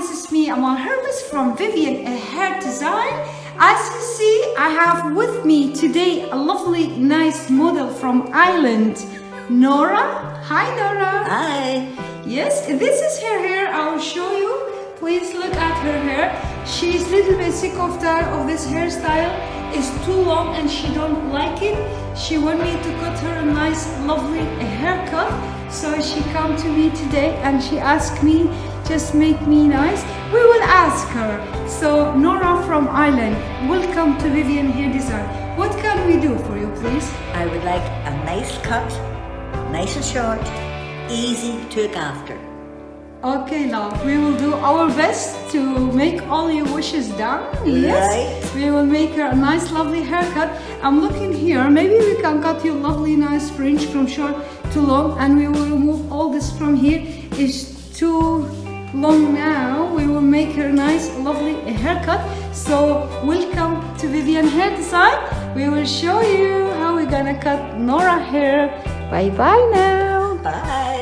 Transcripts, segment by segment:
this is me, Amal Hermuz from Vivian Hair Design. As you see, I have with me today a lovely, nice model from Ireland, Nora. Hi, Nora. Hi. Yes, this is her hair. I will show you. Please look at her hair. She's a little bit sick of this hairstyle. It's too long and she don't like it. She want me to cut her a nice, lovely haircut. So she come to me today and she asked me, just make me nice. We will ask her. So Nora from Ireland, welcome to Vivian Hair Design. What can we do for you, please? I would like a nice cut, nice and short, easy to look after. Okay, love, we will do our best to make all your wishes done. Yes, Right. we will make her a nice, lovely haircut. I'm looking here. Maybe we can cut you lovely, nice fringe from short to long, and we will remove all this from here. It's too long now. We will make her nice, lovely haircut. So, welcome to Vivian Hair Design. We will show you how we're gonna cut Nora hair. Bye bye now. Bye.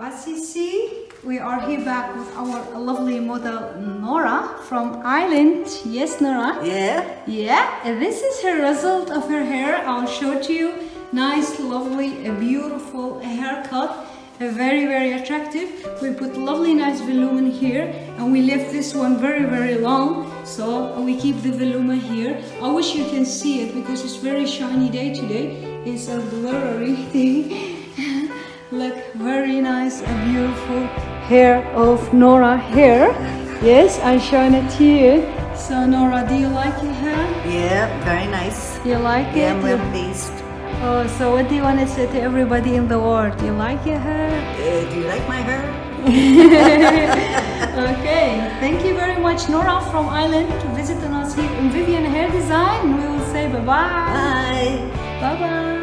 as you see, we are here back with our lovely model Nora from Ireland. Yes, Nora? Yeah? Yeah, and this is her result of her hair. I'll show to you. Nice, lovely, beautiful haircut. Very, very attractive. We put lovely, nice volume here, and we left this one very, very long. So we keep the volume here. I wish you can see it because it's very shiny day today. It's a blurry thing. Look, very nice and beautiful hair of Nora hair. Yes, I showing it to you. So Nora, do you like your hair? Yeah, very nice. You like it? Yeah, I'm well pleased. Oh, so what do you want to say to everybody in the world? Do you like your hair? Do you like my hair? Okay, thank you very much, Nora from Ireland, to visiting us here in Vivian Hair Design. We will say bye-bye. Bye. Bye-bye.